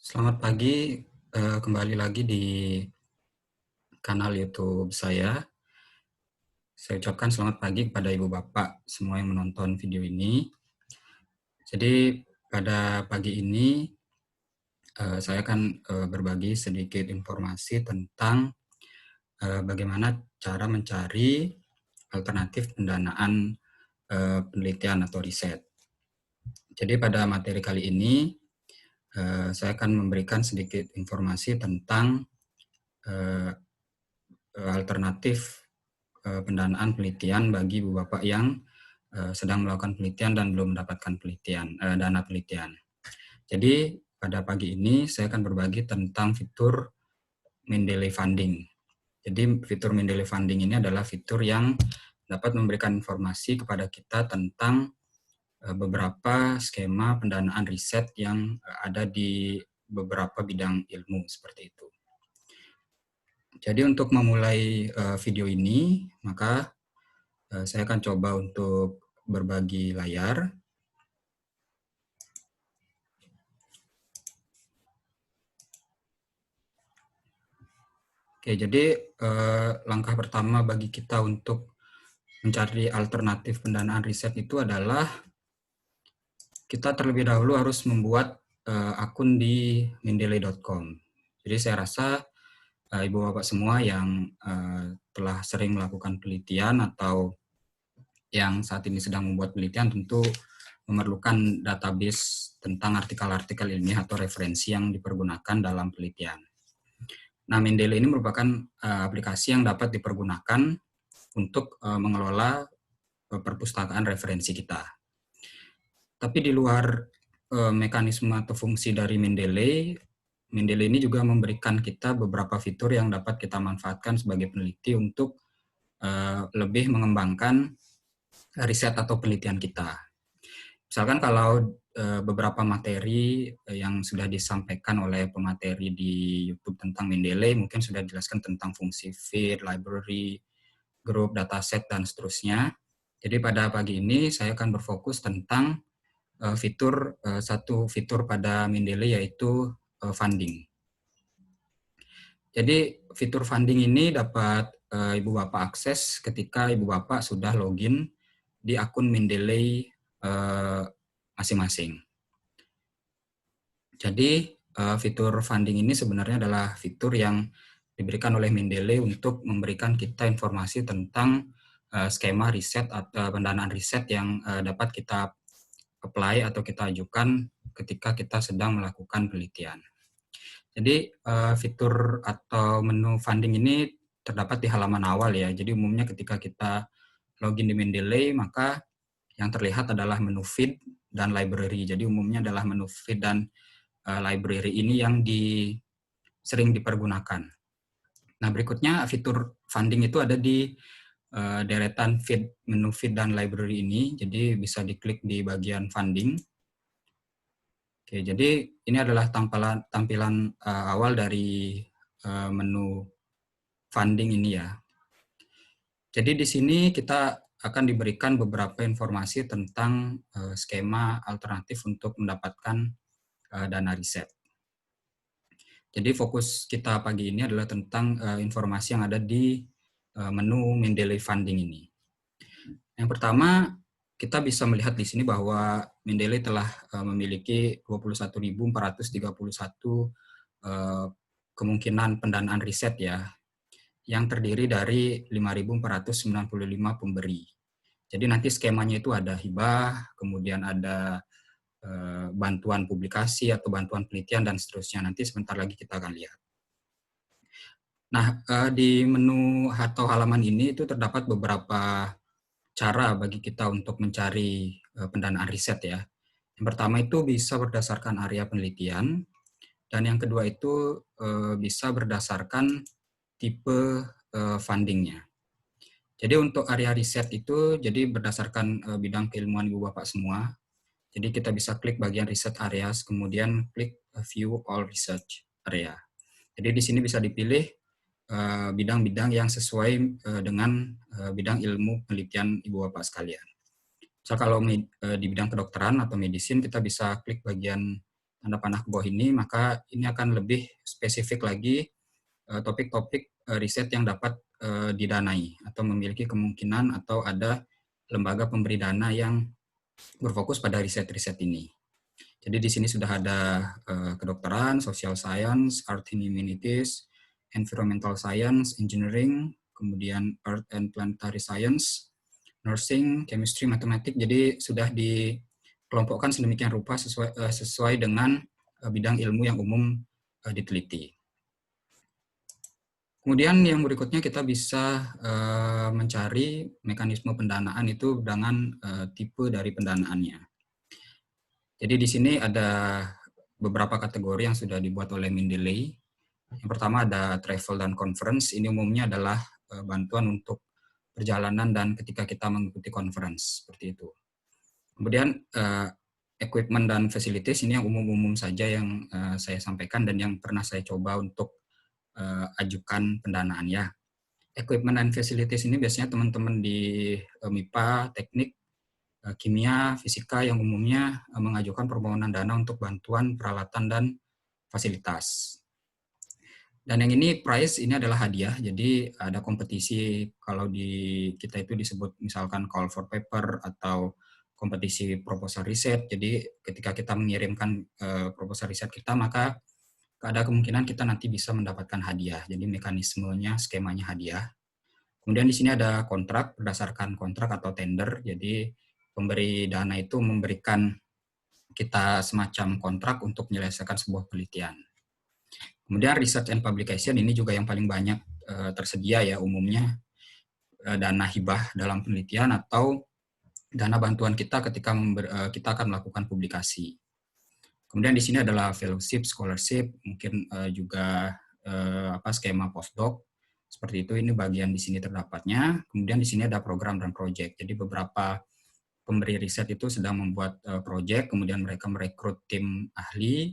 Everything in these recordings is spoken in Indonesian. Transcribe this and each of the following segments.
Selamat pagi, kembali lagi di kanal YouTube saya. Saya ucapkan selamat pagi kepada Ibu Bapak semua yang menonton video ini. Jadi pada pagi ini saya akan berbagi sedikit informasi tentang bagaimana cara mencari alternatif pendanaan penelitian atau riset. Jadi pada materi kali ini saya akan memberikan sedikit informasi tentang alternatif pendanaan penelitian bagi ibu bapak yang sedang melakukan penelitian dan belum mendapatkan dana penelitian. Jadi pada pagi ini saya akan berbagi tentang fitur Mendeley Funding. Jadi fitur Mendeley Funding ini adalah fitur yang dapat memberikan informasi kepada kita tentang beberapa skema pendanaan riset yang ada di beberapa bidang ilmu seperti itu. Jadi untuk memulai video ini, maka saya akan coba untuk berbagi layar. Oke, jadi langkah pertama bagi kita untuk mencari alternatif pendanaan riset itu adalah kita terlebih dahulu harus membuat akun di mendeley.com. Jadi saya rasa ibu bapak semua yang telah sering melakukan penelitian atau yang saat ini sedang membuat penelitian tentu memerlukan database tentang artikel-artikel ilmiah atau referensi yang dipergunakan dalam penelitian. Nah, Mendeley ini merupakan aplikasi yang dapat dipergunakan untuk mengelola perpustakaan referensi kita. Tapi di luar mekanisme atau fungsi dari Mendeley, Mendeley ini juga memberikan kita beberapa fitur yang dapat kita manfaatkan sebagai peneliti untuk lebih mengembangkan riset atau penelitian kita. Misalkan kalau beberapa materi yang sudah disampaikan oleh pemateri di YouTube tentang Mendeley, mungkin sudah dijelaskan tentang fungsi feed, library, group, dataset, dan seterusnya. Jadi pada pagi ini saya akan berfokus tentang satu fitur pada Mendeley yaitu funding. Jadi fitur funding ini dapat Ibu Bapak akses ketika Ibu Bapak sudah login di akun Mendeley masing-masing. Jadi fitur funding ini sebenarnya adalah fitur yang diberikan oleh Mendeley untuk memberikan kita informasi tentang skema riset atau pendanaan riset yang dapat kita apply atau kita ajukan ketika kita sedang melakukan penelitian. Jadi fitur atau menu funding ini terdapat di halaman awal ya. Jadi umumnya ketika kita login di Mendeley, maka yang terlihat adalah menu feed dan library. Jadi umumnya adalah menu feed dan library ini yang sering dipergunakan. Nah, berikutnya fitur funding itu ada di deretan menu feed dan library ini. Jadi bisa diklik di bagian funding. Oke, jadi ini adalah tampilan awal dari menu funding ini ya. Jadi di sini kita akan diberikan beberapa informasi tentang skema alternatif untuk mendapatkan dana riset. Jadi fokus kita pagi ini adalah tentang informasi yang ada di menu Mendeley Funding ini. Yang pertama, kita bisa melihat di sini bahwa Mendeley telah memiliki 21.431 kemungkinan pendanaan riset ya, yang terdiri dari 5.495 pemberi. Jadi nanti skemanya itu ada hibah, kemudian ada bantuan publikasi atau bantuan penelitian dan seterusnya. Nanti sebentar lagi kita akan lihat. Nah, di menu atau halaman ini itu terdapat beberapa cara bagi kita untuk mencari pendanaan riset ya. Yang pertama itu bisa berdasarkan area penelitian, dan yang kedua itu bisa berdasarkan tipe fundingnya. Jadi untuk area riset itu jadi berdasarkan bidang keilmuan Ibu Bapak semua. Jadi kita bisa klik bagian riset areas, kemudian klik view all research area. Jadi di sini bisa dipilih bidang-bidang yang sesuai dengan bidang ilmu penelitian Ibu Bapak sekalian. Misal kalau di bidang kedokteran atau medicine, kita bisa klik bagian tanda panah ke bawah ini, maka ini akan lebih spesifik lagi topik-topik riset yang dapat didanai atau memiliki kemungkinan atau ada lembaga pemberi dana yang berfokus pada riset-riset ini. Jadi di sini sudah ada kedokteran, social science, art and humanities, environmental science, engineering, kemudian earth and planetary science, nursing, chemistry, matematik. Jadi sudah dikelompokkan sedemikian rupa sesuai dengan bidang ilmu yang umum diteliti. Kemudian yang berikutnya kita bisa mencari mekanisme pendanaan itu dengan tipe dari pendanaannya. Jadi di sini ada beberapa kategori yang sudah dibuat oleh Mendeley. Yang pertama ada travel dan conference. Ini umumnya adalah bantuan untuk perjalanan dan ketika kita mengikuti conference seperti itu. Kemudian equipment dan facilities ini yang umum-umum saja yang saya sampaikan dan yang pernah saya coba untuk ajukan pendanaan ya. Equipment and facilities ini biasanya teman-teman di MIPA, teknik, kimia, fisika yang umumnya mengajukan permohonan dana untuk bantuan peralatan dan fasilitas. Dan yang ini prize ini adalah hadiah, jadi ada kompetisi kalau di kita itu disebut misalkan call for paper atau kompetisi proposal riset. Jadi ketika kita mengirimkan proposal riset kita, maka ada kemungkinan kita nanti bisa mendapatkan hadiah. Jadi mekanismenya, skemanya hadiah. Kemudian di sini ada kontrak, berdasarkan kontrak atau tender. Jadi pemberi dana itu memberikan kita semacam kontrak untuk menyelesaikan sebuah penelitian. Kemudian research and publication ini juga yang paling banyak tersedia ya umumnya dana hibah dalam penelitian atau dana bantuan kita ketika kita akan melakukan publikasi. Kemudian di sini adalah fellowship, scholarship, mungkin juga skema postdoc. Seperti itu, ini bagian di sini terdapatnya. Kemudian di sini ada program dan project. Jadi beberapa pemberi riset itu sedang membuat project, kemudian mereka merekrut tim ahli,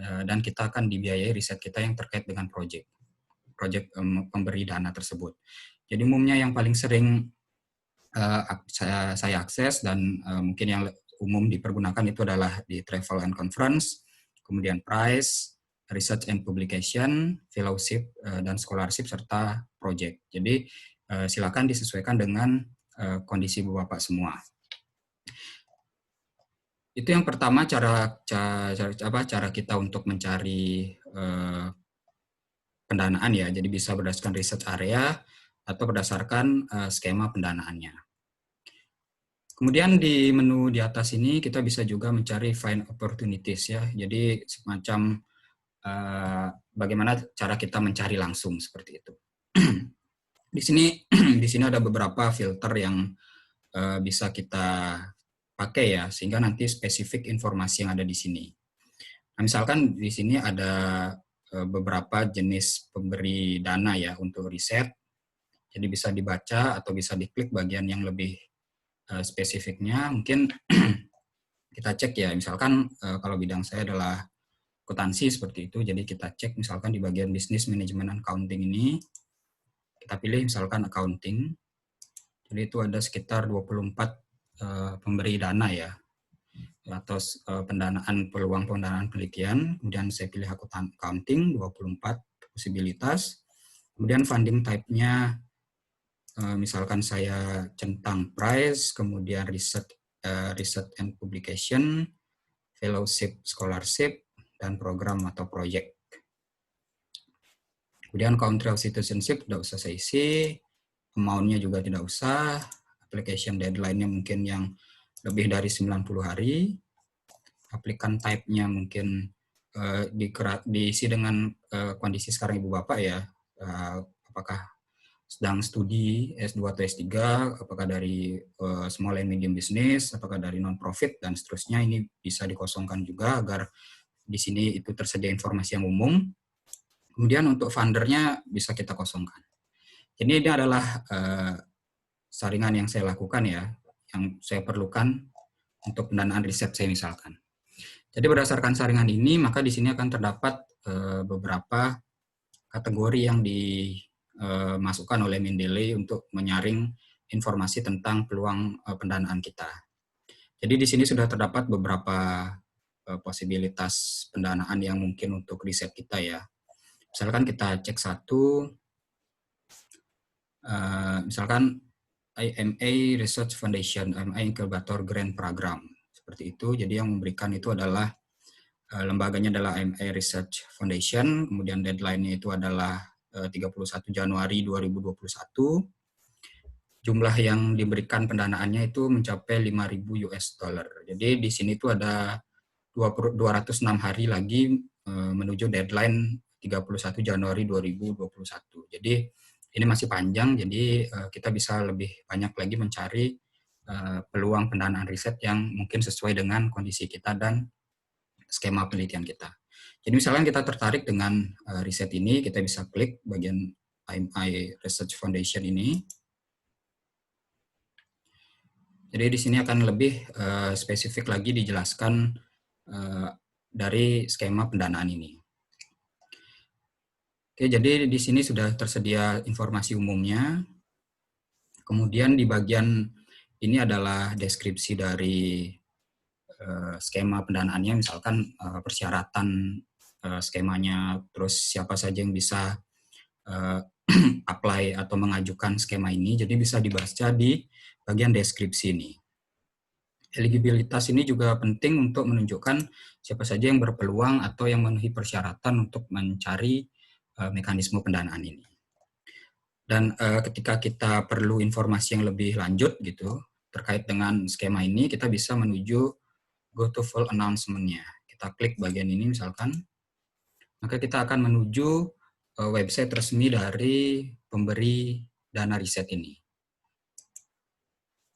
dan kita akan dibiayai riset kita yang terkait dengan project pemberi dana tersebut. Jadi umumnya yang paling sering saya akses dan mungkin yang umum dipergunakan itu adalah di travel and conference, kemudian prize, research and publication, fellowship, dan scholarship, serta project. Jadi silakan disesuaikan dengan kondisi Bapak semua. Itu yang pertama cara kita untuk mencari pendanaan ya. Jadi bisa berdasarkan research area atau berdasarkan skema pendanaannya. Kemudian di menu di atas ini kita bisa juga mencari find opportunities ya. Jadi semacam bagaimana cara kita mencari langsung seperti itu. Di sini ada beberapa filter yang bisa kita pakai ya, sehingga nanti spesifik informasi yang ada di sini. Nah, misalkan di sini ada beberapa jenis pemberi dana ya untuk riset. Jadi bisa dibaca atau bisa diklik bagian yang lebih spesifiknya. Mungkin kita cek ya, misalkan kalau bidang saya adalah akuntansi seperti itu, jadi kita cek misalkan di bagian bisnis manajemen accounting ini, kita pilih misalkan accounting, jadi itu ada sekitar 24 pemberi dana ya, atau peluang pendanaan penelitian, kemudian saya pilih accounting, 24 posibilitas, kemudian funding type-nya, misalkan saya centang prize, kemudian research and publication, fellowship, scholarship, dan program atau project. Kemudian country of citizenship tidak usah saya isi, amount-nya juga tidak usah, application deadline-nya mungkin yang lebih dari 90 hari, applicant type-nya mungkin diisi dengan kondisi sekarang Ibu Bapak ya, apakah sedang studi S2 atau S3, apakah dari small and medium business, apakah dari non-profit, dan seterusnya. Ini bisa dikosongkan juga agar di sini itu tersedia informasi yang umum. Kemudian untuk fundernya bisa kita kosongkan. Ini adalah saringan yang saya lakukan ya, yang saya perlukan untuk pendanaan riset saya misalkan. Jadi berdasarkan saringan ini, maka di sini akan terdapat beberapa kategori yang dimasukkan oleh Mendeley untuk menyaring informasi tentang peluang pendanaan kita. Jadi di sini sudah terdapat beberapa posibilitas pendanaan yang mungkin untuk riset kita ya. Misalkan kita cek satu, misalkan IMA Research Foundation, IMA Incubator Grant Program, seperti itu. Jadi yang memberikan itu adalah lembaganya adalah IMA Research Foundation, kemudian deadline-nya itu adalah 31 Januari 2021. Jumlah yang diberikan pendanaannya itu mencapai 5.000 US dollar. Jadi di sini tuh ada 206 hari lagi menuju deadline 31 Januari 2021. Jadi ini masih panjang, jadi kita bisa lebih banyak lagi mencari peluang pendanaan riset yang mungkin sesuai dengan kondisi kita dan skema penelitian kita. Jadi misalkan kita tertarik dengan riset ini, kita bisa klik bagian IMI Research Foundation ini. Jadi di sini akan lebih spesifik lagi dijelaskan dari skema pendanaan ini. Oke, jadi di sini sudah tersedia informasi umumnya. Kemudian di bagian ini adalah deskripsi dari skema pendanaannya, misalkan persyaratan skemanya, terus siapa saja yang bisa apply atau mengajukan skema ini. Jadi bisa dibaca di bagian deskripsi ini. Eligibilitas ini juga penting untuk menunjukkan siapa saja yang berpeluang atau yang memenuhi persyaratan untuk mencari mekanisme pendanaan ini. Dan ketika kita perlu informasi yang lebih lanjut gitu terkait dengan skema ini, kita bisa menuju go to full announcement-nya. Kita klik bagian ini misalkan, maka kita akan menuju website resmi dari pemberi dana riset ini.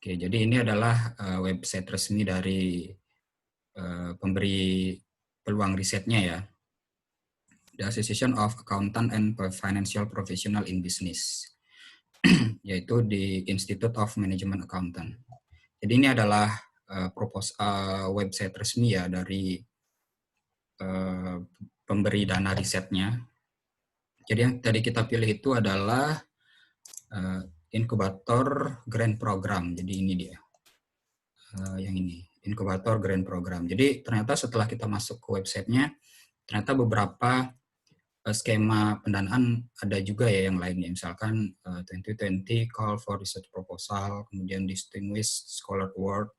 Oke, jadi ini adalah website resmi dari pemberi peluang risetnya ya. The Association of Accountant and Financial Professional in Business, yaitu di Institute of Management Accountant. Jadi ini adalah website resmi ya dari pemberi dana risetnya. Jadi yang tadi kita pilih itu adalah Incubator Grant Program. Jadi ini dia, yang ini, Incubator Grant Program. Jadi ternyata setelah kita masuk ke websitenya, ternyata beberapa skema pendanaan ada juga ya yang lainnya. Misalkan 2020 Call for Research Proposal, kemudian Distinguished Scholar Award,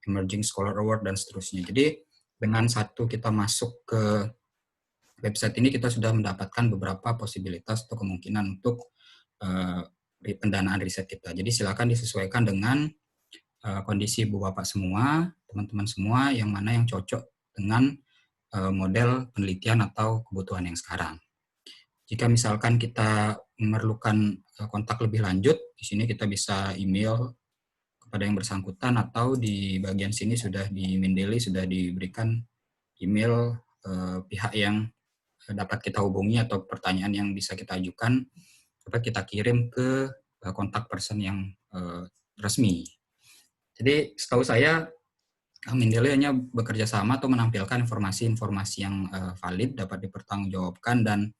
Emerging Scholar Award, dan seterusnya. Jadi dengan satu kita masuk ke website ini, kita sudah mendapatkan beberapa posibilitas atau kemungkinan untuk pendanaan riset kita. Jadi silakan disesuaikan dengan kondisi Ibu Bapak semua, teman-teman semua, yang mana yang cocok dengan model penelitian atau kebutuhan yang sekarang. Jika misalkan kita memerlukan kontak lebih lanjut, di sini kita bisa email kepada yang bersangkutan, atau di bagian sini sudah di Mendeley sudah diberikan email pihak yang dapat kita hubungi atau pertanyaan yang bisa kita ajukan dapat kita kirim ke kontak person yang resmi. Jadi setahu saya Mendeley hanya bekerja sama atau menampilkan informasi-informasi yang valid, dapat dipertanggungjawabkan, dan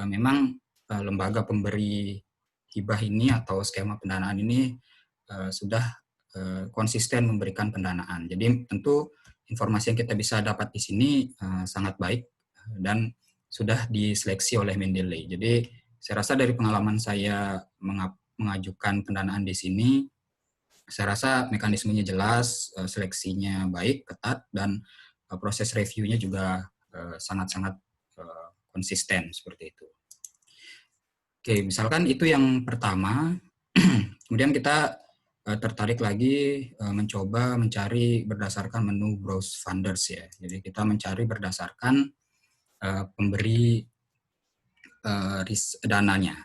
memang lembaga pemberi hibah ini atau skema pendanaan ini sudah konsisten memberikan pendanaan. Jadi tentu informasi yang kita bisa dapat di sini sangat baik dan sudah diseleksi oleh Mendeley. Jadi saya rasa dari pengalaman saya mengajukan pendanaan di sini, saya rasa mekanismenya jelas, seleksinya baik, ketat, dan proses reviewnya juga sangat-sangat konsisten seperti itu. Oke, misalkan itu yang pertama. Kemudian kita tertarik lagi mencoba mencari berdasarkan menu browse funders ya. Jadi kita mencari berdasarkan pemberi dananya.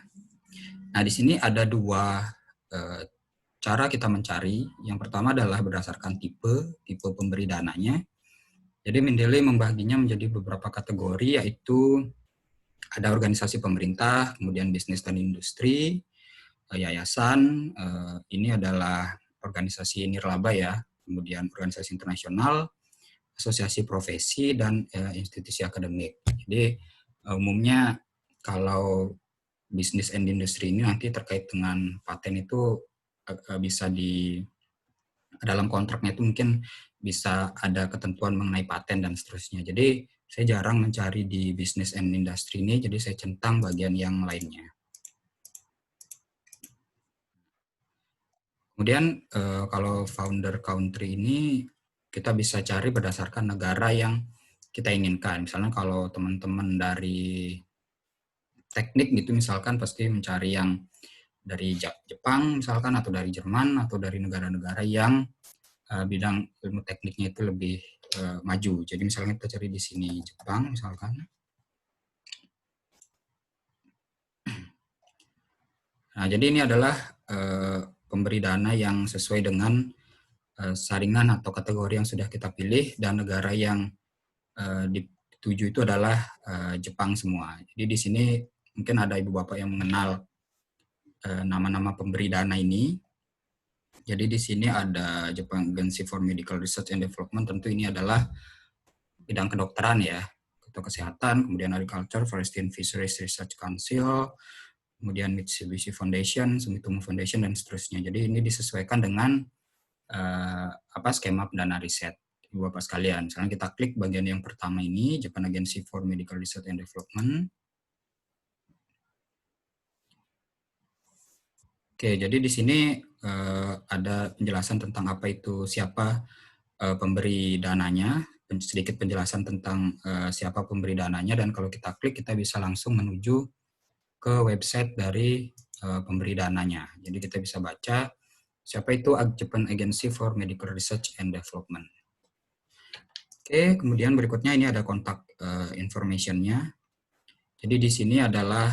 Nah, di sini ada dua cara kita mencari. Yang pertama adalah berdasarkan tipe pemberi dananya. Jadi Mendeley membaginya menjadi beberapa kategori, yaitu ada organisasi pemerintah, kemudian bisnis dan industri, yayasan, ini adalah organisasi nirlaba ya, kemudian organisasi internasional, asosiasi profesi, dan institusi akademik. Jadi umumnya kalau bisnis and industri ini nanti terkait dengan paten itu bisa dalam kontraknya itu mungkin bisa ada ketentuan mengenai paten dan seterusnya. Jadi saya jarang mencari di business and industry ini, jadi saya centang bagian yang lainnya. Kemudian kalau founder country ini kita bisa cari berdasarkan negara yang kita inginkan. Misalnya kalau teman-teman dari teknik gitu misalkan pasti mencari yang dari Jepang misalkan, atau dari Jerman, atau dari negara-negara yang bidang ilmu tekniknya itu lebih maju. Jadi misalnya kita cari di sini Jepang misalkan. Nah, jadi ini adalah pemberi dana yang sesuai dengan saringan atau kategori yang sudah kita pilih, dan negara yang dituju itu adalah Jepang semua. Jadi di sini mungkin ada ibu bapak yang mengenal nama-nama pemberi dana ini. Jadi di sini ada Japan Agency for Medical Research and Development, tentu ini adalah bidang kedokteran ya, atau kesehatan, kemudian Agriculture, Forestry and Fisheries Research Council, kemudian Mitsubishi Foundation, Sumitomo Foundation, dan seterusnya. Jadi ini disesuaikan dengan skema pendana riset. Ibu Bapak sekalian, misalnya kita klik bagian yang pertama ini, Japan Agency for Medical Research and Development. Oke, jadi di sini ada penjelasan tentang apa itu, siapa pemberi dananya, sedikit penjelasan tentang siapa pemberi dananya, dan kalau kita klik kita bisa langsung menuju ke website dari pemberi dananya. Jadi kita bisa baca siapa itu Japan Agency for Medical Research and Development. Oke, kemudian berikutnya ini ada kontak information-nya. Jadi di sini adalah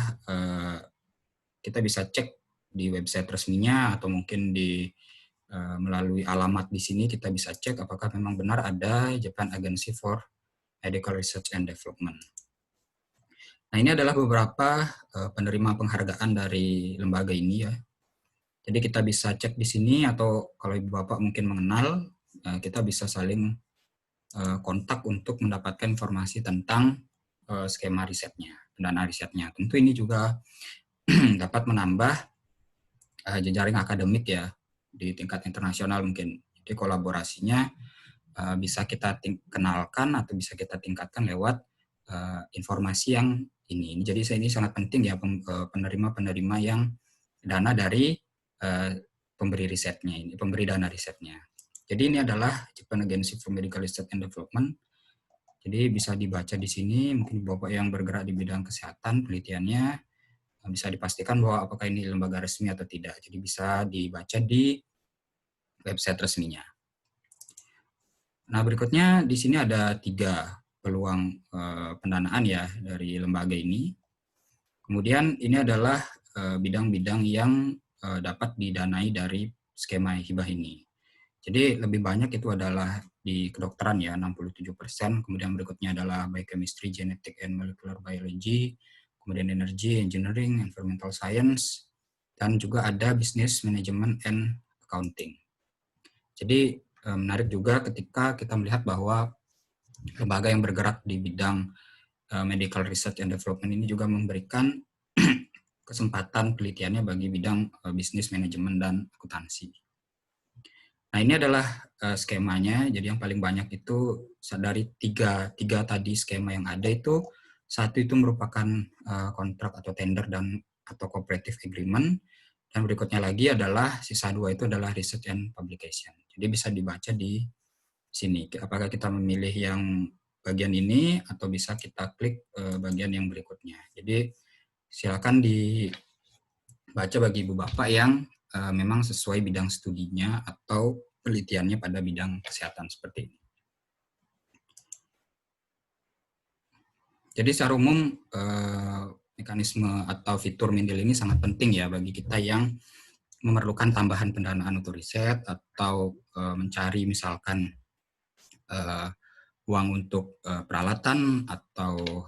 kita bisa cek di website resminya, atau mungkin di melalui alamat di sini kita bisa cek apakah memang benar ada Japan Agency for Medical Research and Development. Nah, ini adalah beberapa penerima penghargaan dari lembaga ini ya. Jadi kita bisa cek di sini, atau kalau Ibu Bapak mungkin mengenal, kita bisa saling kontak untuk mendapatkan informasi tentang skema risetnya, pendanaan risetnya. Tentu ini juga dapat menambah jejaring akademik ya di tingkat internasional mungkin. Jadi kolaborasinya bisa kita kenalkan atau bisa kita tingkatkan lewat informasi yang ini. Jadi ini sangat penting ya, penerima-penerima yang dana dari pemberi risetnya ini, pemberi dana risetnya. Jadi ini adalah Japan Agency for Medical Research and Development. Jadi bisa dibaca di sini, mungkin Bapak yang bergerak di bidang kesehatan, penelitiannya bisa dipastikan bahwa apakah ini lembaga resmi atau tidak. Jadi bisa dibaca di website resminya. Nah, berikutnya di sini ada 3 peluang pendanaan ya dari lembaga ini. Kemudian ini adalah bidang-bidang yang dapat didanai dari skema hibah ini. Jadi lebih banyak itu adalah di kedokteran ya, 67%, kemudian berikutnya adalah biochemistry, genetic and molecular biology, kemudian energy, engineering, environmental science, dan juga ada business management and accounting. Jadi menarik juga ketika kita melihat bahwa lembaga yang bergerak di bidang medical research and development ini juga memberikan kesempatan penelitiannya bagi bidang business management dan akuntansi. Nah, ini adalah skemanya. Jadi yang paling banyak itu dari tiga tadi skema yang ada itu, satu itu merupakan kontrak atau tender dan atau cooperative agreement, dan berikutnya lagi adalah sisa 2 itu adalah research and publication. Jadi bisa dibaca di sini. Apakah kita memilih yang bagian ini atau bisa kita klik bagian yang berikutnya. Jadi silakan dibaca bagi Ibu Bapak yang memang sesuai bidang studinya atau penelitiannya pada bidang kesehatan seperti ini. Jadi secara umum mekanisme atau fitur Mendeley ini sangat penting ya bagi kita yang memerlukan tambahan pendanaan untuk riset atau mencari misalkan uang untuk peralatan atau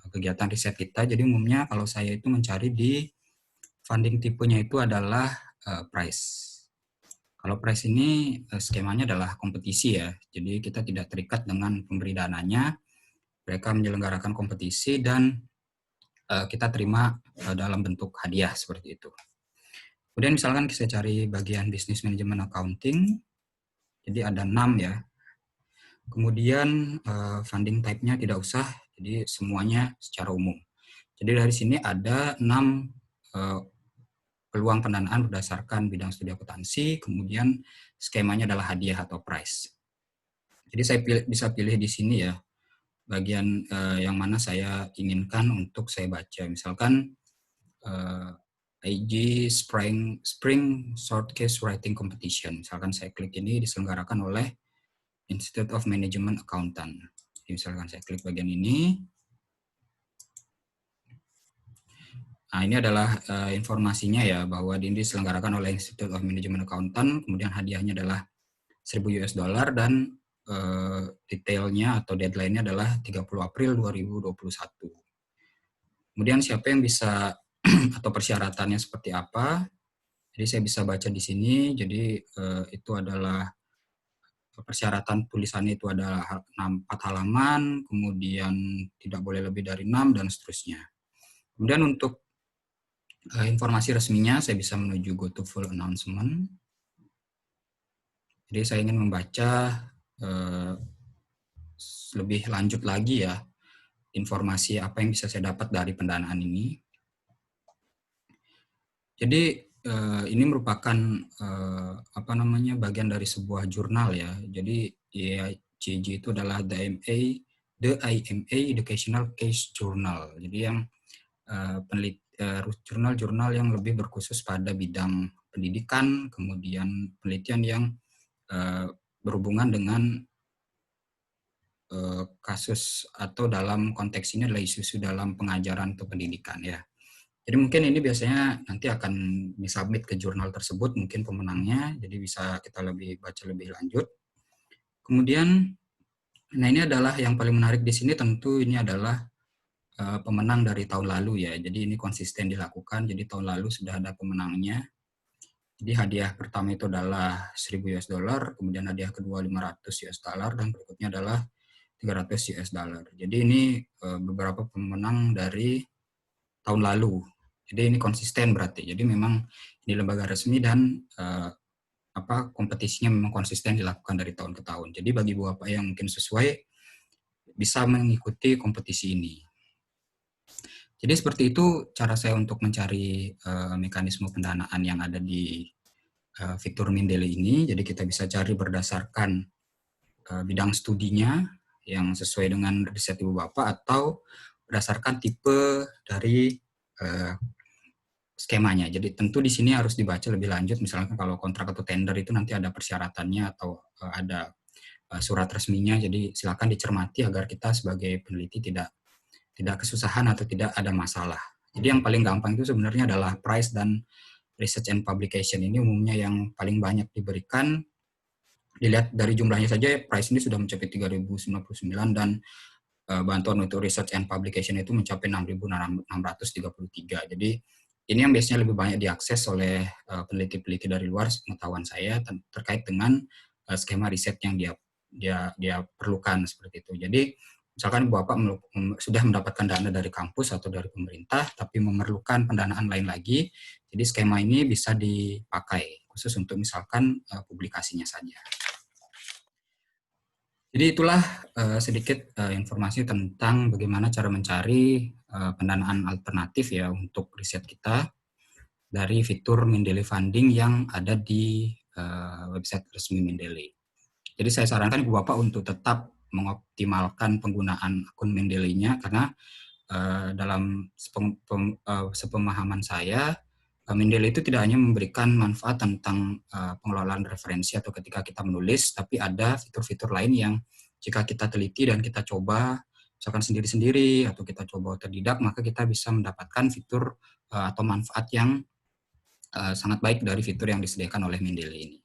kegiatan riset kita. Jadi umumnya kalau saya itu mencari di funding tipenya itu adalah price. Kalau price ini skemanya adalah kompetisi ya. Jadi kita tidak terikat dengan pemberi dananya. Mereka menyelenggarakan kompetisi dan kita terima dalam bentuk hadiah seperti itu. Kemudian misalkan kita cari bagian business management accounting. Jadi ada 6 ya. Kemudian funding type-nya tidak usah, jadi semuanya secara umum. Jadi dari sini ada 6 peluang pendanaan berdasarkan bidang studi akuntansi, kemudian skemanya adalah hadiah atau prize. Jadi saya bisa pilih di sini ya, bagian yang mana saya inginkan untuk saya baca. Misalkan IG Spring Short Case Writing Competition. Misalkan saya klik ini diselenggarakan oleh Institute of Management Accountant. Jadi misalkan saya klik bagian ini. Nah, ini adalah informasinya ya, bahwa ini diselenggarakan oleh Institute of Management Accountant, kemudian hadiahnya adalah 1000 US dollar dan detailnya atau deadline-nya adalah 30 April 2021. Kemudian siapa yang bisa atau persyaratannya seperti apa? Jadi saya bisa baca di sini. Jadi itu adalah persyaratan tulisannya itu adalah 4 halaman, kemudian tidak boleh lebih dari 6 dan seterusnya. Kemudian untuk informasi resminya saya bisa menuju go to full announcement. Jadi saya ingin membaca lebih lanjut lagi ya, informasi apa yang bisa saya dapat dari pendanaan ini. Jadi ini merupakan bagian dari sebuah jurnal ya. Jadi IACJ itu adalah the IMA Educational Case Journal. Jadi yang jurnal-jurnal yang lebih berkhusus pada bidang pendidikan, kemudian penelitian yang berhubungan dengan kasus atau dalam konteks ini adalah isu-isu dalam pengajaran atau pendidikan ya. Jadi mungkin ini biasanya nanti akan disubmit ke jurnal tersebut, mungkin pemenangnya, jadi bisa kita baca lebih lanjut. Kemudian, nah ini adalah yang paling menarik di sini, tentu ini adalah pemenang dari tahun lalu ya, jadi ini konsisten dilakukan, jadi tahun lalu sudah ada pemenangnya. Jadi hadiah pertama itu adalah 1000 US dollar, kemudian hadiah kedua 500 US dollar, dan berikutnya adalah 300 US dollar. Jadi ini beberapa pemenang dari tahun lalu. Jadi ini konsisten berarti. Jadi memang ini lembaga resmi dan kompetisinya memang konsisten dilakukan dari tahun ke tahun. Jadi bagi Bapak yang mungkin sesuai bisa mengikuti kompetisi ini. Jadi seperti itu cara saya untuk mencari mekanisme pendanaan yang ada di fitur Mendeley ini. Jadi kita bisa cari berdasarkan bidang studinya yang sesuai dengan riset Ibu Bapak atau berdasarkan tipe dari skemanya. Jadi tentu di sini harus dibaca lebih lanjut. Misalnya kalau kontrak atau tender itu nanti ada persyaratannya atau ada surat resminya. Jadi silakan dicermati agar kita sebagai peneliti tidak kesusahan atau tidak ada masalah. Jadi yang paling gampang itu sebenarnya adalah price dan research and publication. Ini umumnya yang paling banyak diberikan. Dilihat dari jumlahnya saja, price ini sudah mencapai 3099 dan bantuan untuk research and publication itu mencapai 6.633. Jadi ini yang biasanya lebih banyak diakses oleh peneliti-peneliti dari luar, pengetahuan saya terkait dengan skema riset yang dia perlukan seperti itu. Jadi misalkan Bapak sudah mendapatkan dana dari kampus atau dari pemerintah, tapi memerlukan pendanaan lain lagi, jadi skema ini bisa dipakai khusus untuk misalkan publikasinya saja. Jadi itulah sedikit informasi tentang bagaimana cara mencari pendanaan alternatif ya untuk riset kita dari fitur Mendeley Funding yang ada di website resmi Mendeley. Jadi saya sarankan Ibu Bapak untuk tetap mengoptimalkan penggunaan akun Mendeley-nya karena dalam sepemahaman saya, Mendeley itu tidak hanya memberikan manfaat tentang pengelolaan referensi atau ketika kita menulis, tapi ada fitur-fitur lain yang jika kita teliti dan kita coba, misalkan sendiri-sendiri atau kita coba otodidak, maka kita bisa mendapatkan fitur atau manfaat yang sangat baik dari fitur yang disediakan oleh Mendeley ini.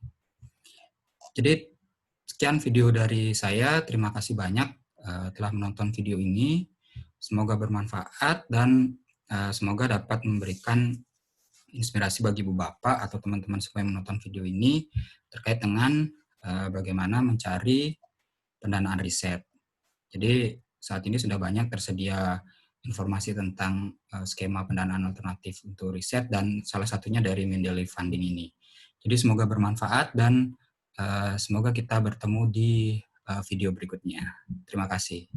Jadi sekian video dari saya. Terima kasih banyak telah menonton video ini. Semoga bermanfaat dan semoga dapat memberikan inspirasi bagi Ibu Bapak atau teman-teman semua yang menonton video ini terkait dengan bagaimana mencari pendanaan riset. Jadi saat ini sudah banyak tersedia informasi tentang skema pendanaan alternatif untuk riset dan salah satunya dari Mendeley Funding ini. Jadi semoga bermanfaat dan semoga kita bertemu di video berikutnya. Terima kasih.